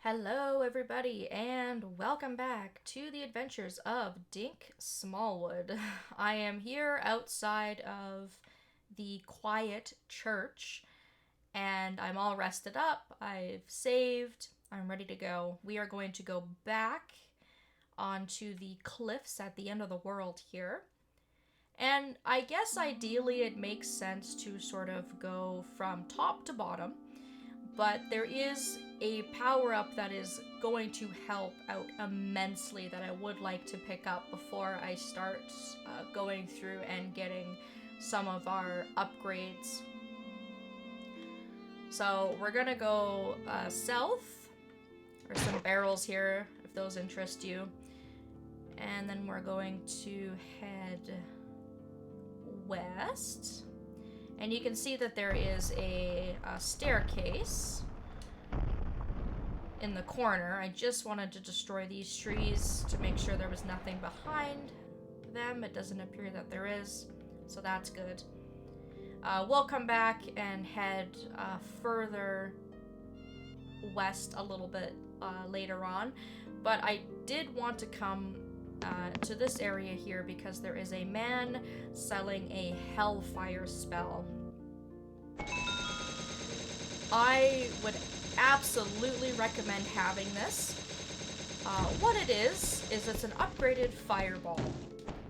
Hello, everybody, and welcome back to the adventures of Dink Smallwood. I am here outside of the quiet church, and I'm all rested up. I've saved. I'm ready to go. We are going to go back onto the cliffs at the end of the world here. And I guess ideally it makes sense to sort of go from top to bottom, but there is a power up that is going to help out immensely that I would like to pick up before I start going through and getting some of our upgrades. So we're gonna go south. There's some barrels here if those interest you, and then we're going to head west. And you can see that there is a staircase in the corner. I just wanted to destroy these trees to make sure there was nothing behind them. It doesn't appear that there is, so that's good. We'll come back and head further west a little bit later on, but I did want to come to this area here because there is a man selling a hellfire spell. I would absolutely recommend having this. What it is it's an upgraded fireball,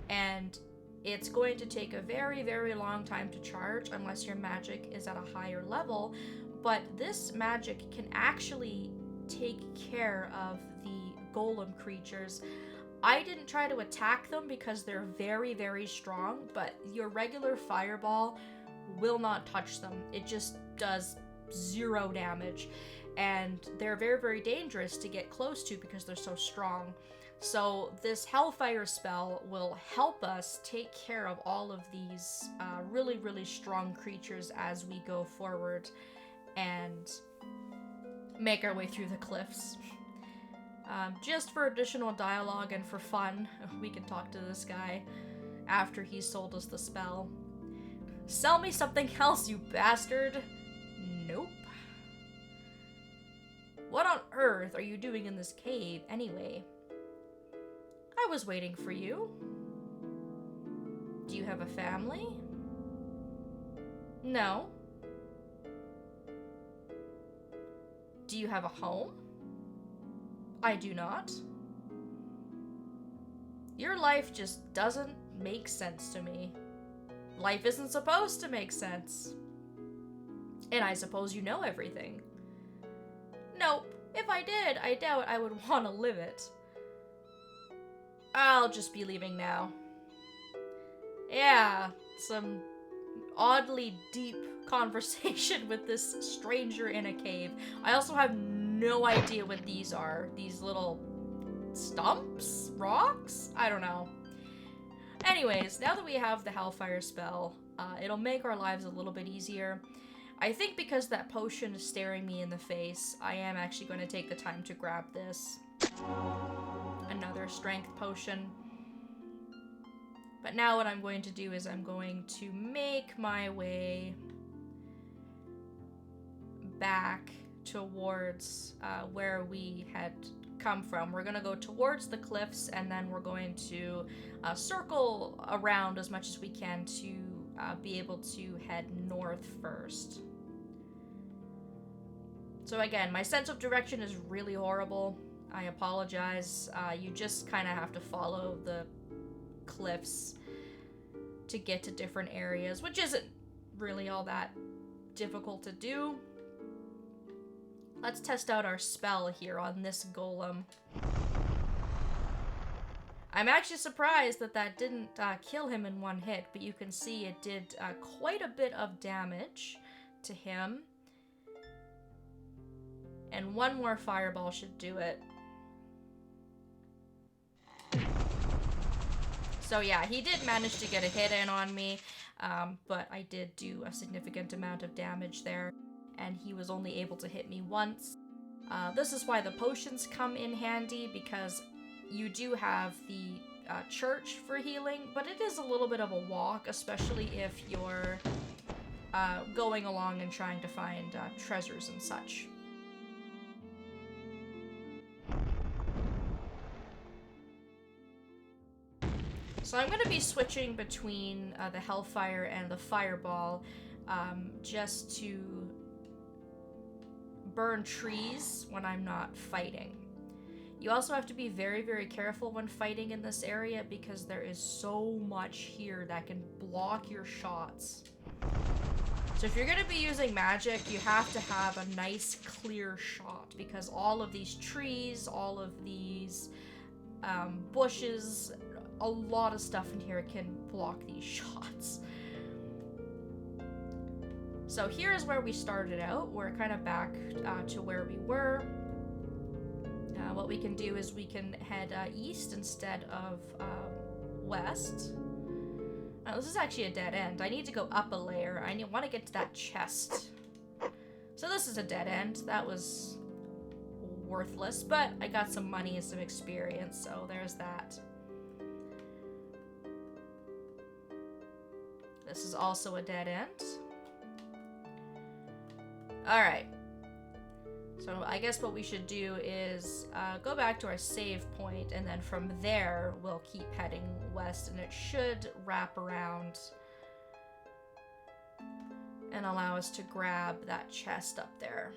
and it's going to take a very, very long time to charge unless your magic is at a higher level, but this magic can actually take care of the golem creatures. I didn't try to attack them because they're very, very strong, but your regular fireball will not touch them. It just does 0 damage, and they're very, very dangerous to get close to because they're so strong. So this hellfire spell will help us take care of all of these really, really strong creatures as we go forward and make our way through the cliffs. Just for additional dialogue and for fun, we can talk to this guy after he's sold us the spell. Sell me something else, you bastard! Nope. What on earth are you doing in this cave, anyway? I was waiting for you. Do you have a family? No. Do you have a home? I do not. Your life just doesn't make sense to me. Life isn't supposed to make sense. And I suppose you know everything. Nope. If I did, I doubt I would want to live it. I'll just be leaving now. Yeah, some oddly deep conversation with this stranger in a cave. I also have no idea what these are. These little stumps? Rocks? I don't know. Anyways, now that we have the Hellfire spell, it'll make our lives a little bit easier. I think because that potion is staring me in the face, I am actually going to take the time to grab this. Another strength potion. But now what I'm going to do is I'm going to make my way back towards where we had come from. We're going to go towards the cliffs, and then we're going to circle around as much as we can to be able to head north first. So again, my sense of direction is really horrible. I apologize. You just kind of have to follow the cliffs to get to different areas, which isn't really all that difficult to do. Let's test out our spell here on this golem. I'm actually surprised that that didn't kill him in one hit, but you can see it did quite a bit of damage to him. And one more fireball should do it. So yeah, he did manage to get a hit in on me, but I did do a significant amount of damage there, and he was only able to hit me once. This is why the potions come in handy, because you do have the church for healing, but it is a little bit of a walk, especially if you're going along and trying to find treasures and such. So I'm going to be switching between the Hellfire and the Fireball just to burn trees when I'm not fighting. You also have to be very, very careful when fighting in this area because there is so much here that can block your shots. So if you're going to be using magic, you have to have a nice clear shot because all of these trees, all of these bushes, a lot of stuff in here can block these shots. So here's where we started out. We're kind of back to where we were. What we can do is we can head east instead of west. Now, this is actually a dead end. I need to go up a layer. I want to get to that chest. So this is a dead end. That was worthless, but I got some money and some experience, so there's that. This is also a dead end. Alright. So I guess what we should do is go back to our save point, and then from there we'll keep heading west, and it should wrap around and allow us to grab that chest up there.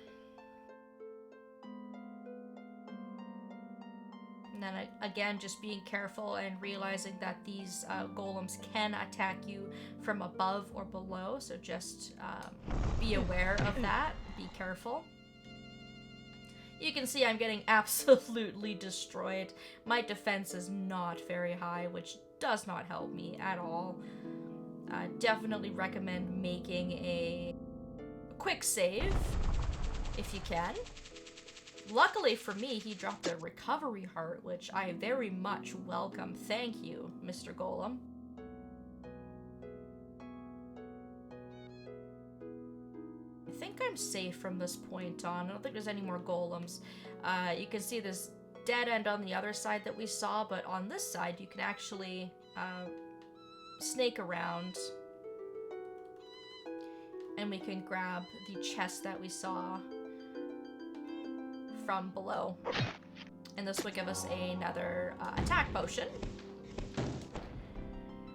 And then again, just being careful and realizing that these golems can attack you from above or below, so just be aware of that, be careful. You can see I'm getting absolutely destroyed. My defense is not very high, which does not help me at all. Definitely recommend making a quick save if you can. Luckily for me, he dropped a recovery heart, which I very much welcome. Thank you, Mr. Golem. I think I'm safe from this point on. I don't think there's any more golems. You can see this dead end on the other side that we saw, but on this side you can actually snake around and we can grab the chest that we saw from below. And this will give us another attack potion.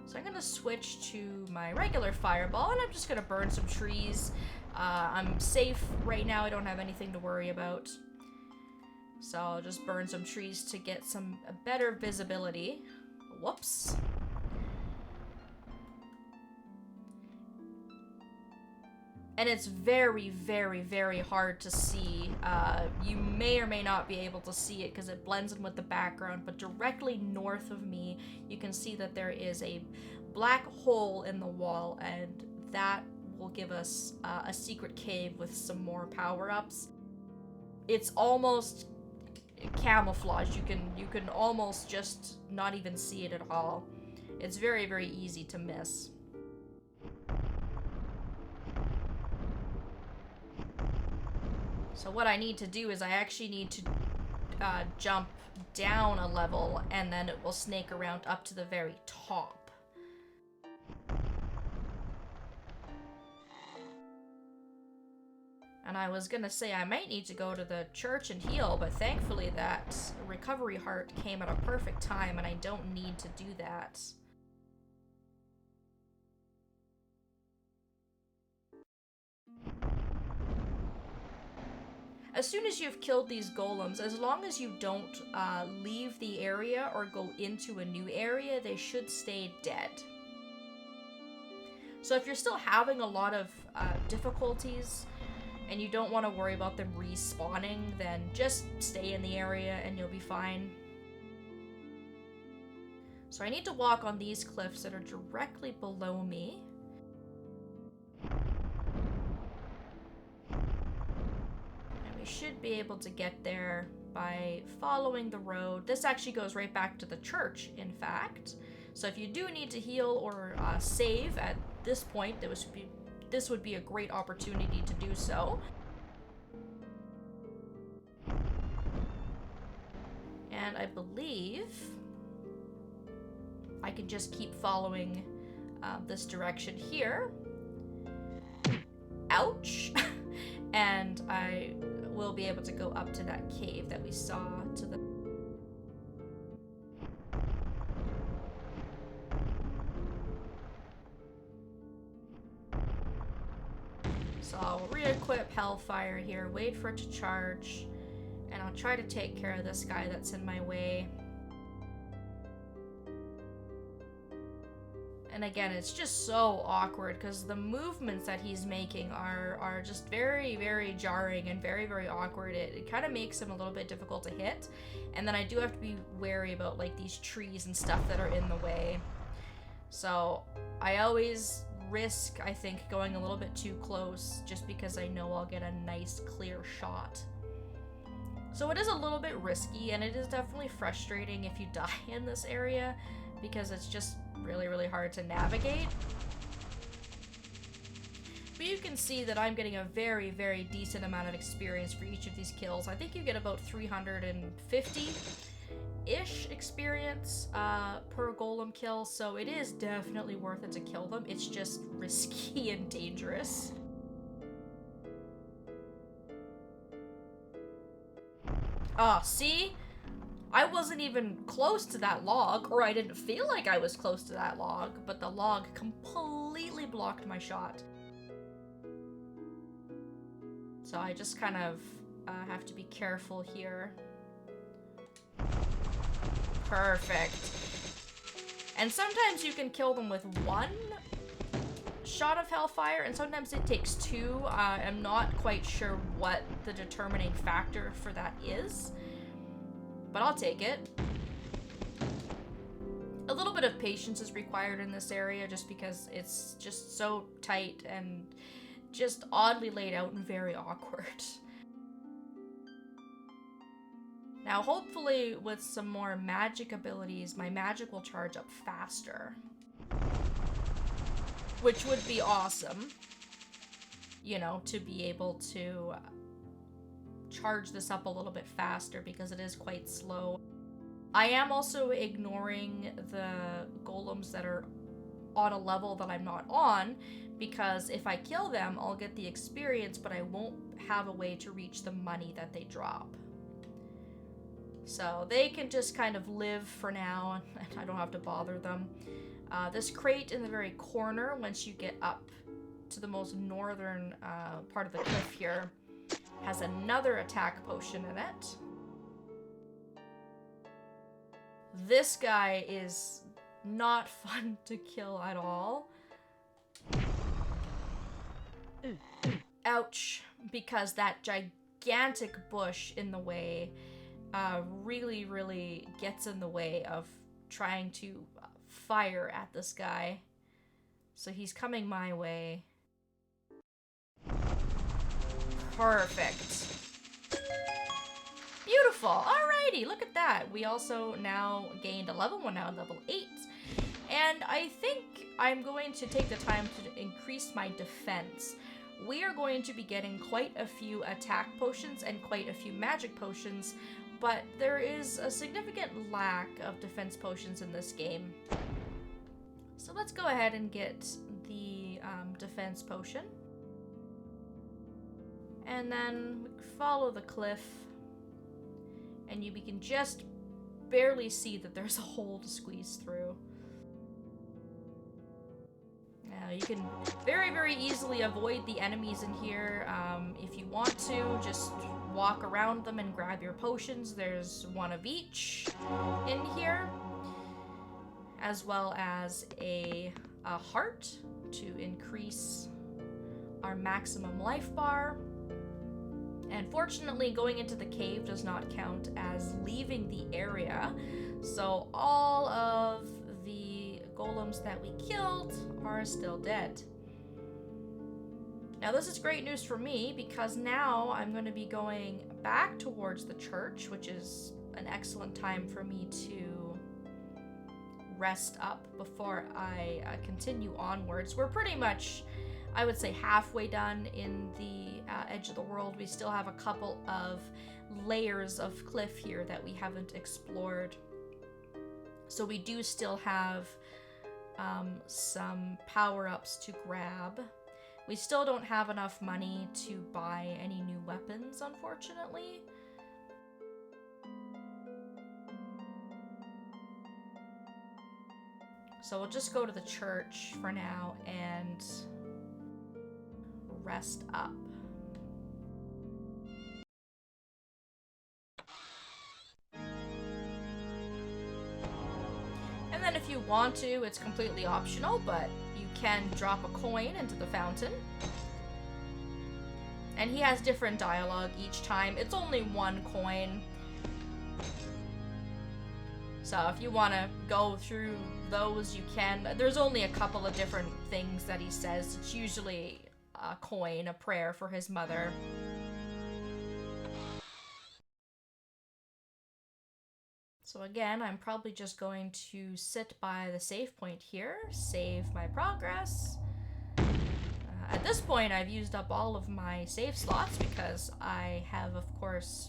So I'm gonna switch to my regular fireball, and I'm just gonna burn some trees. I'm safe right now, I don't have anything to worry about. So I'll just burn some trees to get some better visibility. Whoops. And it's very, very, very hard to see. You may or may not be able to see it because it blends in with the background, but directly north of me, you can see that there is a black hole in the wall, and that will give us a secret cave with some more power-ups. It's almost camouflage. You can almost just not even see it at all. It's very, very easy to miss. So what I need to do is I actually need to jump down a level, and then it will snake around up to the very top. And I was gonna say I might need to go to the church and heal, but thankfully that recovery heart came at a perfect time and I don't need to do that. As soon as you've killed these golems, as long as you don't leave the area or go into a new area, they should stay dead. So if you're still having a lot of difficulties, and you don't want to worry about them respawning, then just stay in the area and you'll be fine. So I need to walk on these cliffs that are directly below me. And we should be able to get there by following the road. This actually goes right back to the church, in fact. So if you do need to heal or save at this point, this would be a great opportunity to do so. And I believe I can just keep following this direction here. Ouch! And I will be able to go up to that cave that we saw to the... equip Hellfire here, wait for it to charge, and I'll try to take care of this guy that's in my way. And again, it's just so awkward because the movements that he's making are just very, very jarring and very, very awkward. It kind of makes him a little bit difficult to hit. And then I do have to be wary about like these trees and stuff that are in the way. So I always risk, I think, going a little bit too close just because I know I'll get a nice clear shot. So it is a little bit risky, and it is definitely frustrating if you die in this area because it's just really, really hard to navigate. But you can see that I'm getting a very, very decent amount of experience for each of these kills. I think you get about 350-ish experience per golem kill, so it is definitely worth it to kill them. It's just risky and dangerous. Oh, see? I wasn't even close to that log, or I didn't feel like I was close to that log, but the log completely blocked my shot. So I just kind of have to be careful here. Perfect. And sometimes you can kill them with one shot of Hellfire, and sometimes it takes two. I'm not quite sure what the determining factor for that is, but I'll take it. A little bit of patience is required in this area just because it's just so tight and just oddly laid out and very awkward. Now, hopefully with some more magic abilities, my magic will charge up faster, which would be awesome, you know, to be able to charge this up a little bit faster because it is quite slow. I am also ignoring the golems that are on a level that I'm not on, because if I kill them, I'll get the experience, but I won't have a way to reach the money that they drop. So they can just kind of live for now, and I don't have to bother them. This crate in the very corner, once you get up to the most northern part of the cliff here, has another attack potion in it. This guy is not fun to kill at all. Ouch, because that gigantic bush in the way really, really gets in the way of trying to fire at this guy. So he's coming my way. Perfect. Beautiful. Alrighty, look at that. We also now gained a level. We're now level 8. And I think I'm going to take the time to increase my defense. We are going to be getting quite a few attack potions and quite a few magic potions, but there is a significant lack of defense potions in this game. So let's go ahead and get the defense potion. And then follow the cliff, and we can just barely see that there's a hole to squeeze through. Now you can very, very easily avoid the enemies in here. If you want to, just walk around them and grab your potions. There's one of each in here, as well as a heart to increase our maximum life bar. And fortunately, going into the cave does not count as leaving the area, so all of the golems that we killed are still dead. Now this is great news for me, because now I'm going to be going back towards the church, which is an excellent time for me to rest up before I continue onwards. We're pretty much, I would say, halfway done in the edge of the world. We still have a couple of layers of cliff here that we haven't explored. So we do still have some power-ups to grab. We still don't have enough money to buy any new weapons, unfortunately. So we'll just go to the church for now and rest up. then if you want to, it's completely optional, but you can drop a coin into the fountain. And he has different dialogue each time. It's only one coin. So if you want to go through those, you can. There's only a couple of different things that he says. It's usually a coin, a prayer for his mother. So again, I'm probably just going to sit by the save point here, save my progress. At this point, I've used up all of my save slots because I have, of course,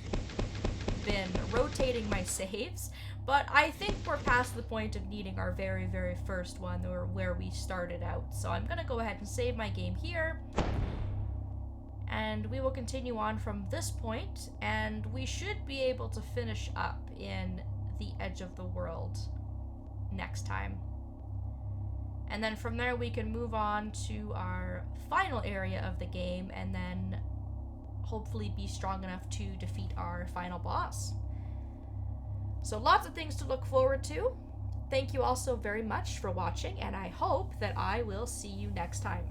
been rotating my saves. But I think we're past the point of needing our very, very first one, or where we started out. So I'm going to go ahead and save my game here. And we will continue on from this point, and we should be able to finish up in the edge of the world next time. And then from there we can move on to our final area of the game, and then hopefully be strong enough to defeat our final boss. So lots of things to look forward to. Thank you all so very much for watching, and I hope that I will see you next time.